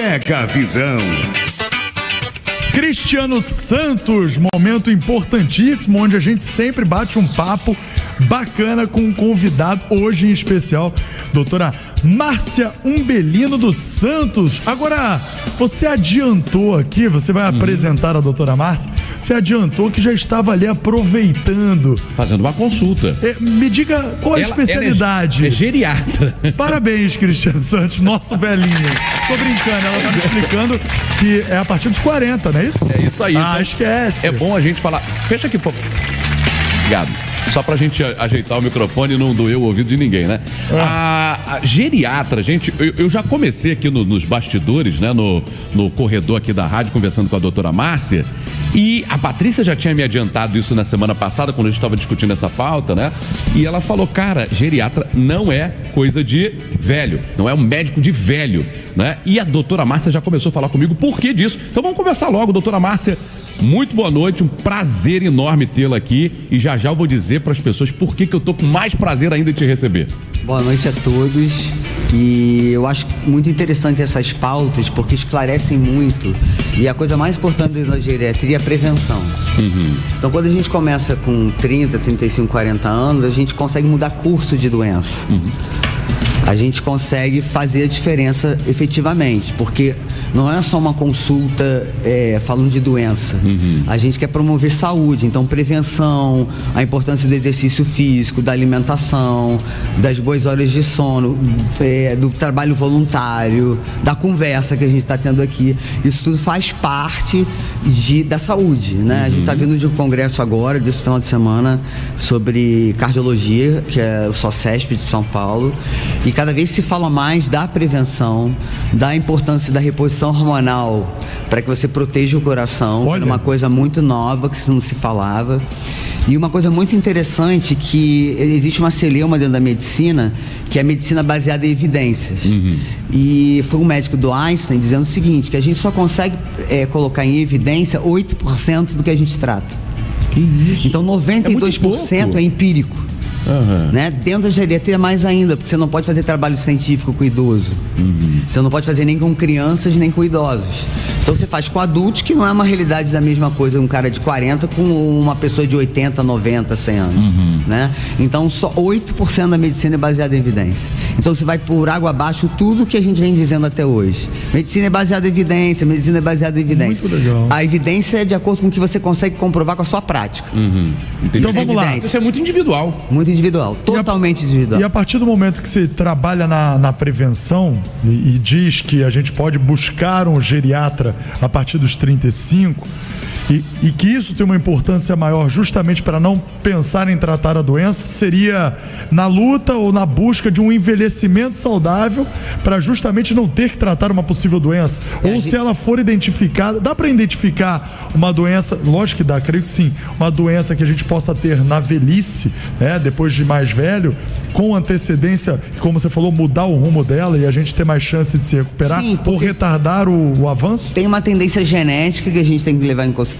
Mega Visão. Cristiano Santos, momento importantíssimo, onde a gente sempre bate um papo bacana com um convidado, hoje em especial, doutora Márcia Umbelino dos Santos. Agora, você adiantou aqui, você vai apresentar a doutora Márcia, você adiantou que já estava ali aproveitando. Fazendo uma consulta. Me diga qual a especialidade. Ela é geriatra. Parabéns, Cristiano Santos, nosso velhinho. Tô brincando, ela tá me explicando que é a partir dos 40, não é isso? É isso aí. Ah, então, esquece. É bom a gente falar. Fecha aqui, por favor. Obrigado. Só pra gente ajeitar o microfone e não doer o ouvido de ninguém, né? A geriatra, gente, eu já comecei aqui nos bastidores, né? No corredor aqui da rádio, conversando com a doutora Márcia. E a Patrícia já tinha me adiantado isso na semana passada, quando a gente estava discutindo essa pauta, né? E ela falou, cara, geriatra não é coisa de velho, não é um médico de velho, né? E a doutora Márcia já começou a falar comigo por que disso. Então vamos conversar logo, doutora Márcia. Muito boa noite, um prazer enorme tê-la aqui. E já eu vou dizer para as pessoas por que eu tô com mais prazer ainda em te receber. Boa noite a todos. E eu acho muito interessante essas pautas porque esclarecem muito. E a coisa mais importante da geriatria é a prevenção. Então, quando a gente começa com 30, 35, 40 anos, a gente consegue mudar curso de doença. A gente consegue fazer a diferença efetivamente, porque não é só uma consulta falando de doença. A gente quer promover saúde, então prevenção, a importância do exercício físico, da alimentação, das boas horas de sono, do trabalho voluntário, da conversa que a gente está tendo aqui. Isso tudo faz parte da saúde, né? A gente está vindo de um congresso agora, desse final de semana, sobre cardiologia, que é o SOCESP de São Paulo, e cada vez se fala mais da prevenção, da importância da reposição hormonal para que você proteja o coração. Olha. É uma coisa muito nova que não se falava. E uma coisa muito interessante que existe uma celeuma dentro da medicina, que é a medicina baseada em evidências. E foi um médico do Einstein dizendo o seguinte, que a gente só consegue colocar em evidência 8% do que a gente trata. Que isso? Então 92% é empírico. Né? Dentro da geriatria mais ainda, porque você não pode fazer trabalho científico com idoso. Você não pode fazer nem com crianças, nem com idosos. Então você faz com adultos, que não é uma realidade da mesma coisa, um cara de 40 com uma pessoa de 80, 90, 100 anos. Né? Então só 8% da medicina é baseada em evidência. Então você vai por água abaixo tudo que a gente vem dizendo até hoje. Medicina é baseada em evidência, medicina é baseada em evidência. Muito legal. A evidência é de acordo com o que você consegue comprovar com a sua prática. Então vamos lá. Isso é muito individual. Muito individual, totalmente individual. E a partir do momento que você trabalha na prevenção e diz que a gente pode buscar um geriatra a partir dos 35 e que isso tem uma importância maior justamente para não pensar em tratar a doença, seria na luta ou na busca de um envelhecimento saudável para justamente não ter que tratar uma possível doença. Ou se ela for identificada, dá para identificar uma doença, lógico que dá, creio que sim, uma doença que a gente possa ter na velhice, né, depois de mais velho, com antecedência, como você falou, mudar o rumo dela e a gente ter mais chance de se recuperar. Sim, ou retardar o avanço? Tem uma tendência genética que a gente tem que levar em consideração,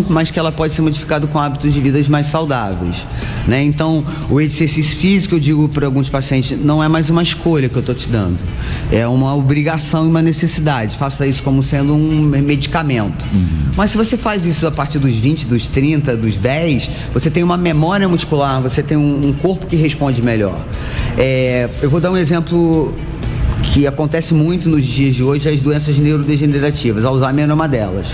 mas que ela pode ser modificada com hábitos de vida mais saudáveis, né? Então, o exercício físico, eu digo para alguns pacientes, não é mais uma escolha que eu estou te dando, é uma obrigação e uma necessidade. Faça isso como sendo um medicamento. Mas se você faz isso a partir dos 20, dos 30, dos 10, você tem uma memória muscular, você tem um corpo que responde melhor. Eu vou dar um exemplo que acontece muito nos dias de hoje, as doenças neurodegenerativas. Alzheimer é uma delas.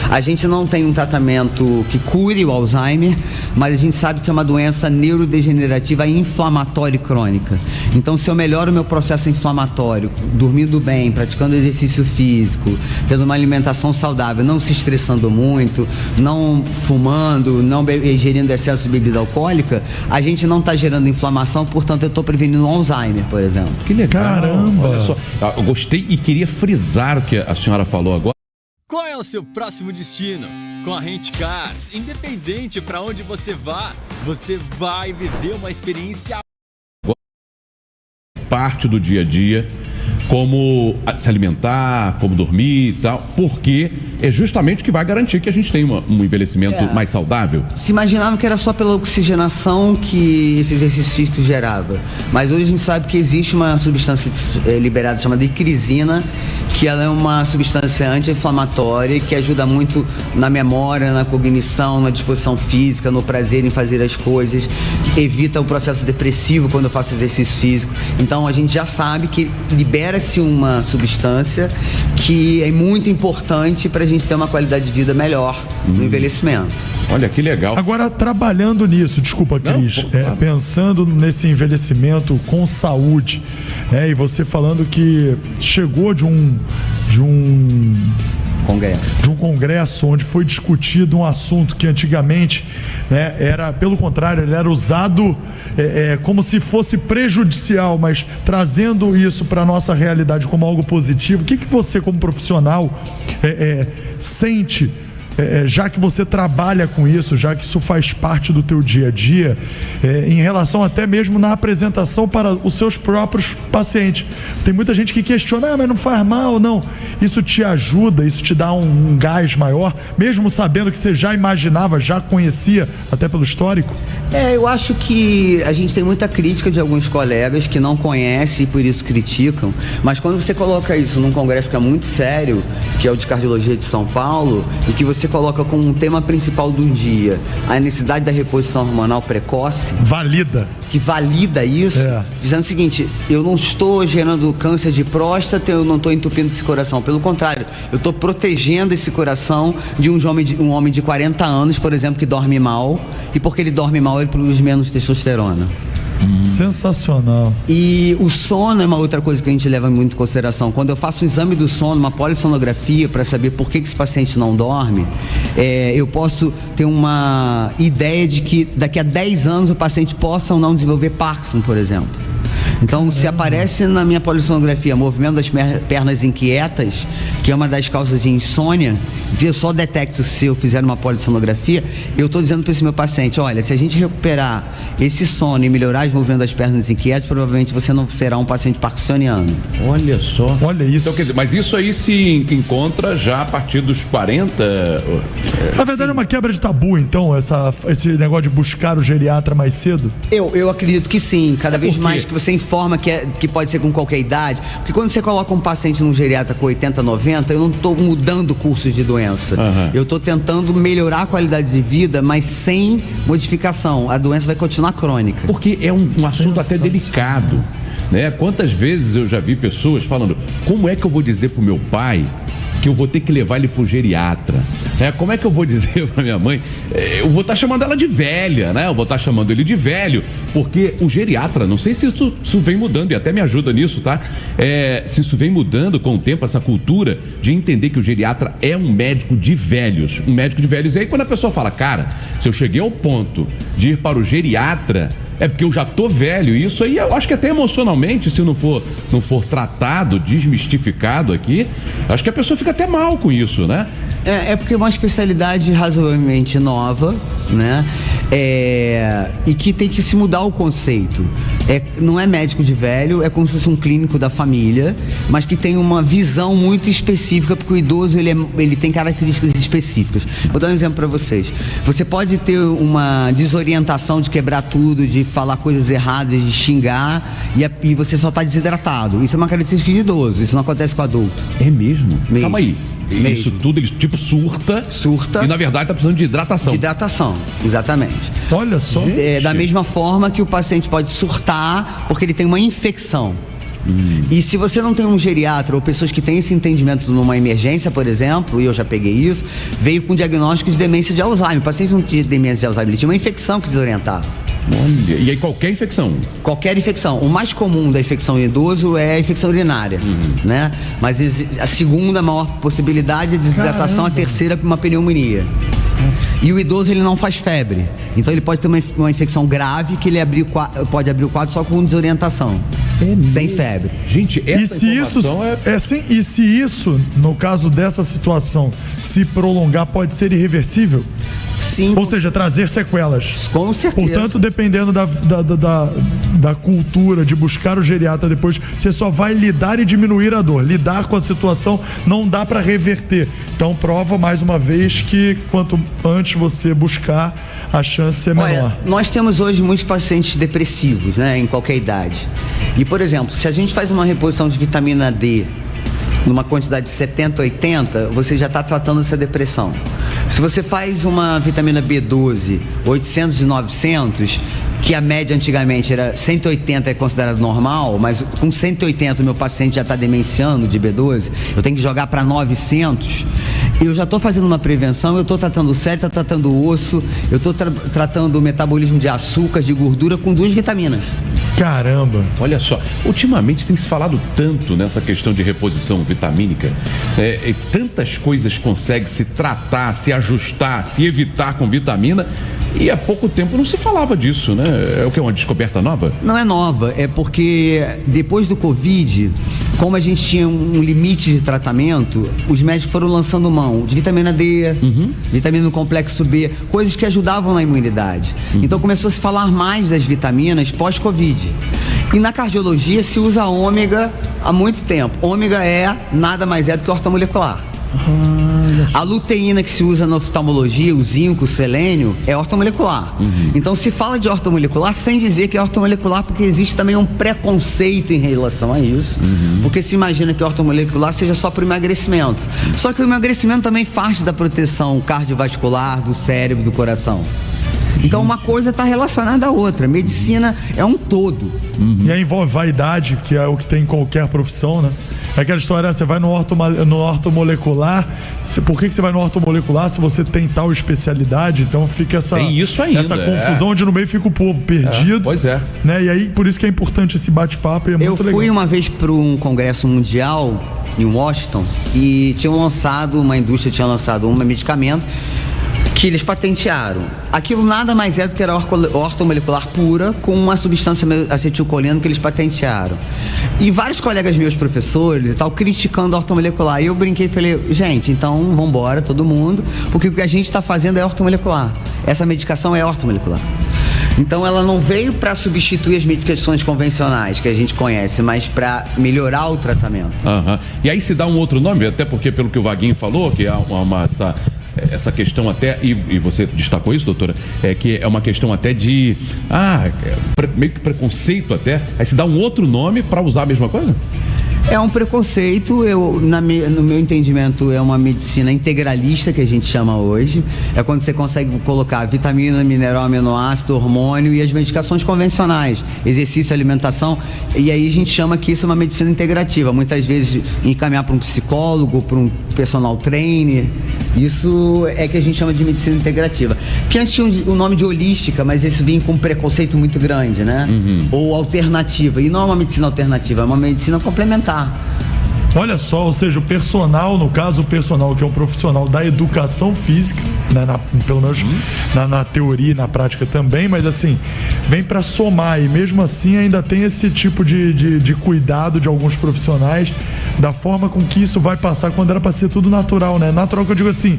A gente não tem um tratamento que cure o Alzheimer, mas a gente sabe que é uma doença neurodegenerativa inflamatória e crônica. Então, se eu melhoro o meu processo inflamatório, dormindo bem, praticando exercício físico, tendo uma alimentação saudável, não se estressando muito, não fumando, não ingerindo excesso de bebida alcoólica, a gente não está gerando inflamação, portanto, eu estou prevenindo o Alzheimer, por exemplo. Que legal. Caramba! Olha só, eu gostei e queria frisar o que a senhora falou agora. Qual é o seu próximo destino? Com a Rent Cars, independente para onde você vá, você vai viver uma experiência parte do dia a dia como se alimentar, como dormir e tal, porque é justamente o que vai garantir que a gente tenha um envelhecimento mais saudável. Se imaginava que era só pela oxigenação que esse exercício físico gerava, mas hoje a gente sabe que existe uma substância liberada chamada icrisina, que ela é uma substância anti-inflamatória que ajuda muito na memória, na cognição, na disposição física, no prazer em fazer as coisas, evita o processo depressivo quando eu faço exercício físico. Então a gente já sabe que libera-se uma substância que é muito importante para a gente ter uma qualidade de vida melhor no envelhecimento. Olha que legal. Agora, trabalhando nisso, desculpa, Cris, claro. pensando nesse envelhecimento com saúde, e você falando que chegou de um congresso onde foi discutido um assunto que antigamente, era, pelo contrário, ele era usado como se fosse prejudicial, mas trazendo isso para a nossa realidade como algo positivo. O que você, como profissional, sente, já que você trabalha com isso, já que isso faz parte do teu dia a dia, em relação até mesmo na apresentação para os seus próprios pacientes? Tem muita gente que questiona, mas não faz mal, não. Isso te ajuda, isso te dá um gás maior, mesmo sabendo que você já imaginava, já conhecia, até pelo histórico? Eu acho que a gente tem muita crítica de alguns colegas que não conhecem e por isso criticam, mas quando você coloca isso num congresso que é muito sério, que é o de Cardiologia de São Paulo, e que você coloca como um tema principal do dia a necessidade da reposição hormonal precoce, que valida isso, dizendo o seguinte: eu não estou gerando câncer de próstata, eu não estou entupindo esse coração, pelo contrário, eu estou protegendo esse coração de um homem de 40 anos, por exemplo, que dorme mal, e porque ele dorme mal, ele produz menos testosterona. Sensacional. E o sono é uma outra coisa que a gente leva muito em consideração. Quando eu faço um exame do sono, uma polissonografia, para saber por que esse paciente não dorme, eu posso ter uma ideia de que daqui a 10 anos o paciente possa ou não desenvolver Parkinson, por exemplo. Então, se aparece na minha polissonografia movimento das pernas inquietas, que é uma das causas de insônia, eu só detecto se eu fizer uma polissonografia, eu estou dizendo para esse meu paciente: olha, se a gente recuperar esse sono e melhorar os movimentos das pernas inquietas, provavelmente você não será um paciente parkinsoniano. Olha só. Olha isso. Então, quer dizer, mas isso aí se encontra já a partir dos 40? Na verdade, é uma quebra de tabu, então, esse negócio de buscar o geriatra mais cedo? Eu acredito que sim. Cada vez mais que você informa que pode ser com qualquer idade. Porque quando você coloca um paciente num geriatra com 80, 90, eu não estou mudando o curso de doença. Eu estou tentando melhorar a qualidade de vida, mas sem modificação. A doença vai continuar crônica. Porque é um assunto até delicado, né? Quantas vezes eu já vi pessoas falando: como é que eu vou dizer pro meu pai que eu vou ter que levar ele pro geriatra? Como é que eu vou dizer pra minha mãe? Eu vou estar chamando ela de velha, né? Eu vou estar chamando ele de velho, porque o geriatra, não sei se isso vem mudando, e até me ajuda nisso, tá? Se isso vem mudando com o tempo, essa cultura de entender que o geriatra é um médico de velhos. Um médico de velhos. E aí quando a pessoa fala: cara, se eu cheguei ao ponto de ir para o geriatra, é porque eu já tô velho. E isso aí eu acho que até emocionalmente, se não for tratado, desmistificado aqui, acho que a pessoa fica até mal com isso, né? É porque é uma especialidade razoavelmente nova, né? E que tem que se mudar o conceito. Não é médico de velho, é como se fosse um clínico da família, mas que tem uma visão muito específica, porque o idoso ele tem características específicas. Vou dar um exemplo para vocês. Você pode ter uma desorientação de quebrar tudo, de falar coisas erradas, de xingar, e você só está desidratado. Isso é uma característica de idoso, isso não acontece com adulto. É mesmo? Calma aí. Mesmo. Isso tudo, ele tipo surta. E na verdade tá precisando de hidratação. De hidratação, exatamente. Olha só. Da mesma forma que o paciente pode surtar porque ele tem uma infecção. E se você não tem um geriatra ou pessoas que têm esse entendimento numa emergência, por exemplo, e eu já peguei isso, veio com diagnóstico de demência de Alzheimer. O paciente não tinha demência de Alzheimer, ele tinha uma infecção que desorientava. Olha, e aí qualquer infecção? Qualquer infecção. O mais comum da infecção em idoso é a infecção urinária, né? Mas a segunda maior possibilidade é desidratação, a terceira é uma pneumonia. E o idoso ele não faz febre, então ele pode ter uma infecção grave que ele pode abrir o quadro só com desorientação, sem febre. Gente, essa informação E se isso, no caso dessa situação, se prolongar, pode ser irreversível? Sim. Ou seja, trazer sequelas. Com certeza. Portanto, dependendo da cultura de buscar o geriatra depois, você só vai lidar e diminuir a dor. Lidar com a situação não dá para reverter. Então prova mais uma vez que quanto antes você buscar, a chance é menor. Olha, nós temos hoje muitos pacientes depressivos, né, em qualquer idade. E, por exemplo, se a gente faz uma reposição de vitamina D numa quantidade de 70, 80, você já está tratando essa depressão. Se você faz uma vitamina B12, 800 e 900, que a média antigamente era 180 é considerado normal, mas com 180 o meu paciente já está demenciando de B12, eu tenho que jogar para 900, eu já estou fazendo uma prevenção, eu estou tratando o cérebro, estou tratando o osso, eu estou tratando o metabolismo de açúcar, de gordura com 2 vitaminas. Caramba! Olha só, ultimamente tem se falado tanto nessa questão de reposição vitamínica, e tantas coisas consegue se tratar, se ajustar, se evitar com vitamina, e há pouco tempo não se falava disso, né? É o que? Uma descoberta nova? Não é nova, é porque depois do Covid, como a gente tinha um limite de tratamento, os médicos foram lançando mão de vitamina D, vitamina do complexo B, coisas que ajudavam na imunidade. Então começou a se falar mais das vitaminas pós-Covid. E na cardiologia se usa ômega há muito tempo. Ômega nada mais é do que ortomolecular. A luteína que se usa na oftalmologia, o zinco, o selênio, é ortomolecular. Então se fala de ortomolecular sem dizer que é ortomolecular, porque existe também um preconceito em relação a isso, porque se imagina que ortomolecular seja só para o emagrecimento. Só que o emagrecimento também faz da proteção cardiovascular, do cérebro, do coração. Então uma coisa está relacionada à outra. Medicina é um todo. E aí envolve vaidade, que é o que tem em qualquer profissão, né? É aquela história, você vai no ortomolecular, por que você vai no ortomolecular se você tem tal especialidade? Então fica essa confusão onde no meio fica o povo perdido. Pois é. Né? E aí por isso que é importante esse bate-papo e é muito legal. Eu fui uma vez para um congresso mundial em Washington e uma indústria tinha lançado um medicamento que eles patentearam. Aquilo nada mais é do que era ortomolecular pura com uma substância acetilcolina que eles patentearam. E vários colegas meus, professores e tal, criticando a ortomolecular. E eu brinquei e falei, gente, então vamos embora, todo mundo, porque o que a gente está fazendo é ortomolecular. Essa medicação é ortomolecular. Então ela não veio para substituir as medicações convencionais que a gente conhece, mas para melhorar o tratamento. E aí se dá um outro nome, até porque pelo que o Vaguinho falou, que é essa questão até, e você destacou isso, doutora, que é uma questão até de meio que preconceito até, aí se dá um outro nome para usar a mesma coisa? É um preconceito, no meu entendimento, é uma medicina integralista que a gente chama hoje. É quando você consegue colocar vitamina, mineral, aminoácido, hormônio e as medicações convencionais, exercício, alimentação, e aí a gente chama que isso é uma medicina integrativa. Muitas vezes encaminhar para um psicólogo, para um personal trainer, isso é que a gente chama de medicina integrativa. Que antes tinha o nome de holística, mas esse vinha com um preconceito muito grande, né? Ou alternativa, e não é uma medicina alternativa, é uma medicina complementar. Olha só, ou seja, o personal, no caso o personal que é um profissional da educação física, né, pelo menos na teoria e na prática também, mas assim, vem para somar e mesmo assim ainda tem esse tipo de cuidado de alguns profissionais da forma com que isso vai passar quando era para ser tudo natural, né? Natural que eu digo assim,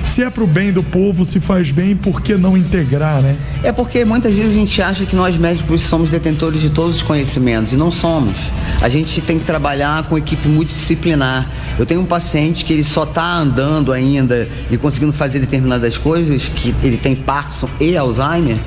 se é pro bem do povo, se faz bem, por que não integrar, né? É porque muitas vezes a gente acha que nós médicos somos detentores de todos os conhecimentos e não somos. A gente tem que trabalhar com equipe multidisciplinar. Eu tenho um paciente que ele só está andando ainda e conseguindo fazer determinadas coisas, que ele tem Parkinson e Alzheimer,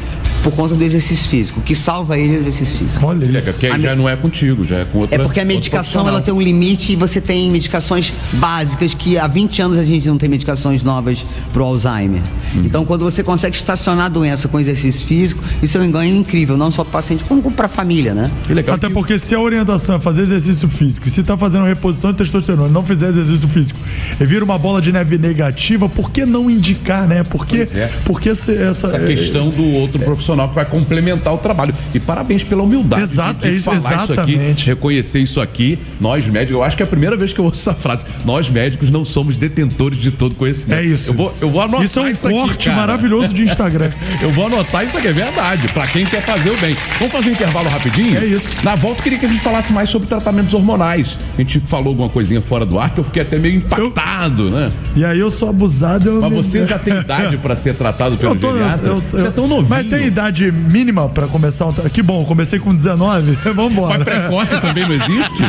por conta do exercício físico. O que salva ele é o exercício físico. Olha isso. Porque já não é contigo, já é com outra. É porque a medicação ela tem um limite e você tem medicações básicas que há 20 anos a gente não tem medicações novas para o Alzheimer. Então quando você consegue estacionar a doença com exercício físico, isso é um ganho incrível, não só para o paciente, como para a família, né? Até porque se a orientação é fazer exercício físico e se está fazendo reposição de testosterona e não fizer exercício físico e vira uma bola de neve negativa, por que não indicar, né? Porque essa questão do outro profissional que vai complementar o trabalho. E parabéns pela humildade de falar isso aqui, reconhecer isso aqui. Nós médicos, eu acho que é a primeira vez que eu ouço essa frase. Nós médicos não somos detentores de todo conhecimento. É isso. Eu vou anotar isso. Isso é um corte aqui, maravilhoso de Instagram. Eu vou anotar isso aqui, é verdade, pra quem quer fazer o bem. Vamos fazer um intervalo rapidinho? É isso. Na volta eu queria que a gente falasse mais sobre tratamentos hormonais. A gente falou alguma coisinha fora do ar que eu fiquei até meio impactado, né? E aí eu sou abusado. Mas você já tem idade pra ser tratado pelo geriatra? Você é tão novinho. Mas tem idade. idade mínima pra começar um... Que bom, comecei com 19. Vambora. Mas precoce também não existe?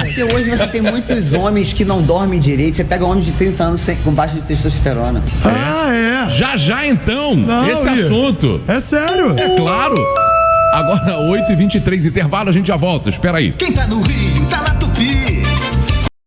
Porque hoje você tem muitos homens que não dormem direito. Você pega homens de 30 anos com baixa de testosterona. Ah, é? Já então, Não, esse Ih, assunto. É sério? É claro. Agora, 8h23, intervalo, a gente já volta. Espera aí. Quem tá no Rio, tá na